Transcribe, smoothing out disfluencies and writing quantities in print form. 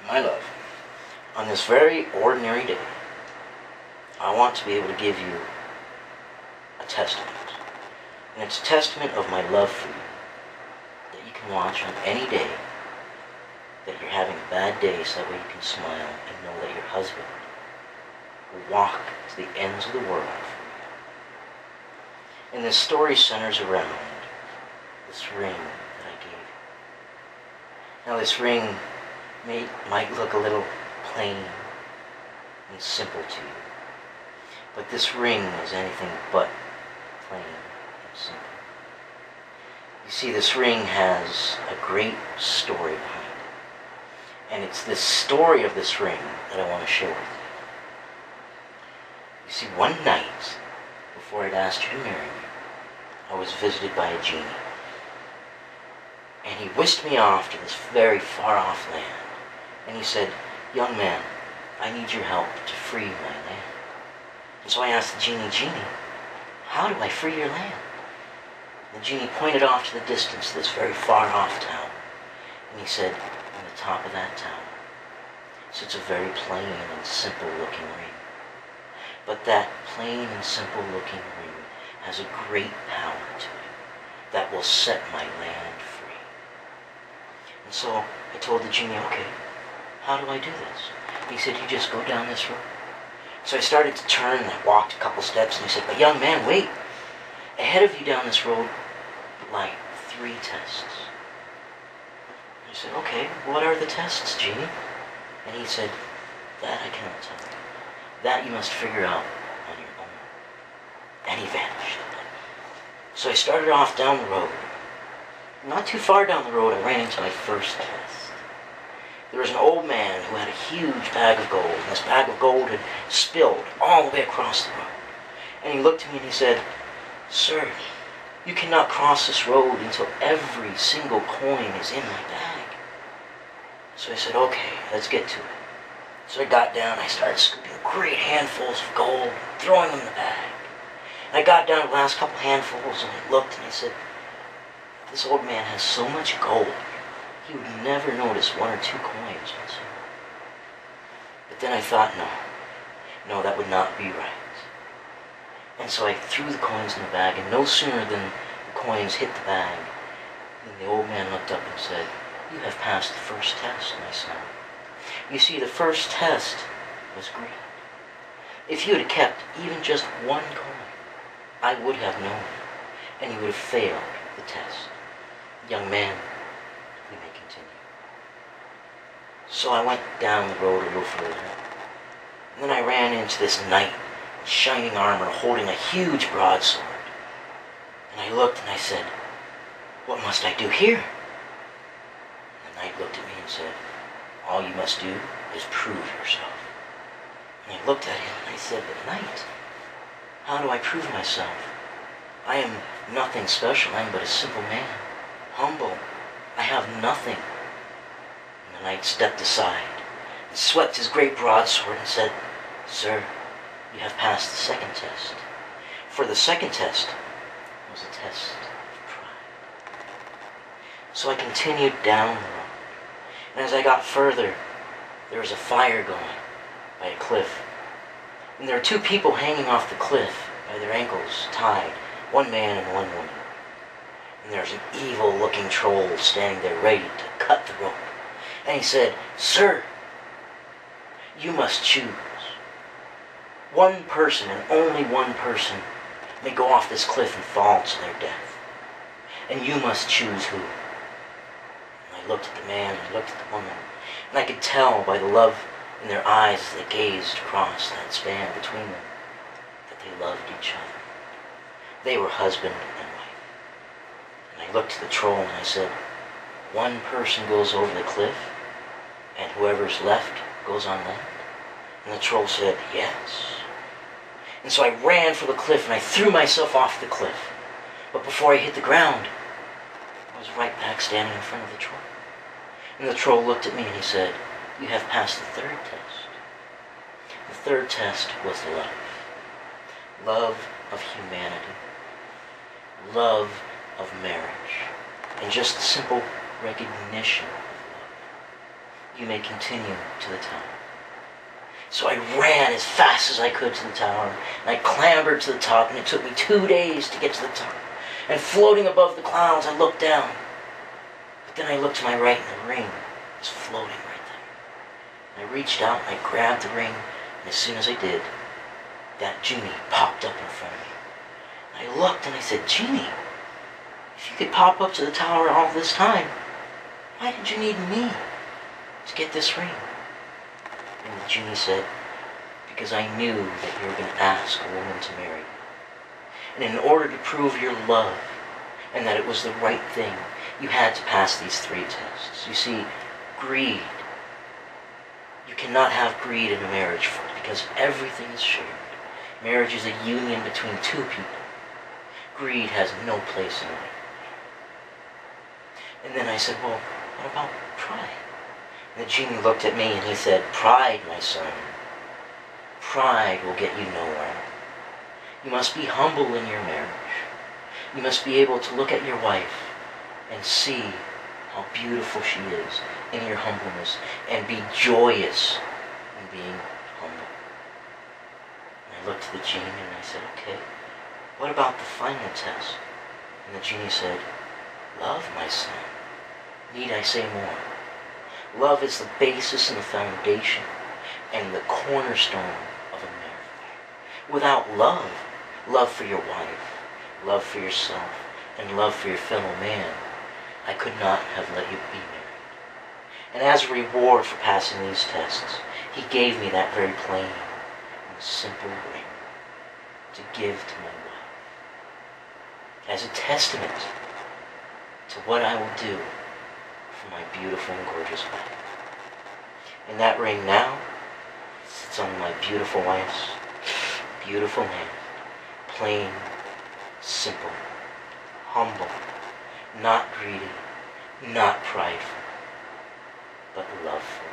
My love, on this very ordinary day, I want to be able to give you a testament. And it's a testament of my love for you that you can watch on any day that you're having a bad day, so that way you can smile and know that your husband will walk to the ends of the world for you. And this story centers around this ring that I gave you. Now this ring might look a little plain and simple to you, but this ring is anything but plain and simple. You see, this ring has a great story behind it, and it's this story of this ring that I want to share with you. You see, one night before I'd asked you to marry me, I was visited by a genie, and he whisked me off to this very far-off land. And he said, "Young man, I need your help to free my land." And so I asked the genie, "How do I free your land?" And the genie pointed off to the distance, this very far-off town. And he said, "On the top of that town sits a very plain and simple-looking ring. But that plain and simple-looking ring has a great power to it that will set my land free." And so I told the genie, "Okay, how do I do this?" He said, "You just go down this road." So I started to turn, and I walked a couple steps, and he said, "But young man, wait. Ahead of you down this road lie 3 tests." I said, "Okay, what are the tests, genie?" And he said, "That I cannot tell you. That you must figure out on your own." And he vanished. So I started off down the road. Not too far down the road, I ran into my first test. There was an old man who had a huge bag of gold, and this bag of gold had spilled all the way across the road. And he looked at me and he said, "Sir, you cannot cross this road until every single coin is in my bag." So I said, "Okay, let's get to it." So I got down, I started scooping great handfuls of gold, throwing them in the bag. And I got down to the last couple handfuls, and I looked and I said, "This old man has so much gold, he would never notice 1 or 2 coins whatsoever." But then I thought, no, that would not be right. And so I threw the coins in the bag, and no sooner than the coins hit the bag, than the old man looked up and said, "You have passed the first test, my son." You see, the first test was greed. If you had kept even just 1 coin, I would have known, and you would have failed the test. Young man, we may continue. So I went down the road a little further, and then I ran into this knight in shining armor holding a huge broadsword. And I looked and I said, "What must I do here?" And the knight looked at me and said, "All you must do is prove yourself." And I looked at him and I said, "But knight, how do I prove myself? I am nothing special. I am but a simple man, humble. I have nothing." And the knight stepped aside and swept his great broadsword and said, "Sir, you have passed the second test." For the second test was a test of pride. So I continued down the road. And as I got further, there was a fire going by a cliff. And there were 2 people hanging off the cliff by their ankles tied, 1 man and 1 woman. And there was an evil-looking troll standing there ready to cut the rope. And he said, "Sir, you must choose. 1 person, and only 1 person, may go off this cliff and fall to their death. And you must choose who." And I looked at the man, and I looked at the woman, and I could tell by the love in their eyes as they gazed across that span between them that they loved each other. They were husband and wife. And I looked at the troll and I said, "1 person goes over the cliff, and whoever's left goes on land?" And the troll said, "Yes." And so I ran for the cliff and I threw myself off the cliff. But before I hit the ground, I was right back standing in front of the troll. And the troll looked at me and he said, "You have passed the 3rd test." The 3rd test was love. Love of humanity. Love of marriage. And just the simple recognition of love. you may continue to the tower. So I ran as fast as I could to the tower, and I clambered to the top, and it took me 2 days to get to the top. And floating above the clouds, I looked down. But then I looked to my right, and the ring was floating right there. And I reached out, and I grabbed the ring, and as soon as I did, that genie popped up in front of me. And I looked, and I said, "Genie, if you could pop up to the tower all this time, why did you need me to get this ring?" And the genie said, "Because I knew that you were going to ask a woman to marry you. And in order to prove your love and that it was the right thing, you had to pass these 3 tests. You see, greed. You cannot have greed in a marriage because everything is shared. Marriage is a union between 2 people. Greed has no place in it." And then I said, "Well, what about pride?" And the genie looked at me and he said, "Pride, my son, pride will get you nowhere. You must be humble in your marriage. You must be able to look at your wife and see how beautiful she is in your humbleness and be joyous in being humble." And I looked at the genie and I said, "Okay, what about the final test?" And the genie said, "Love, my son. Need I say more? Love is the basis and the foundation and the cornerstone of a marriage. Without love, love for your wife, love for yourself, and love for your fellow man, I could not have let you be married." And as a reward for passing these tests, he gave me that very plain and simple ring to give to my wife as a testament to what I will do for my beautiful and gorgeous wife. And that ring now sits on my beautiful wife's beautiful hand, plain, simple, humble, not greedy, not prideful, but loveful.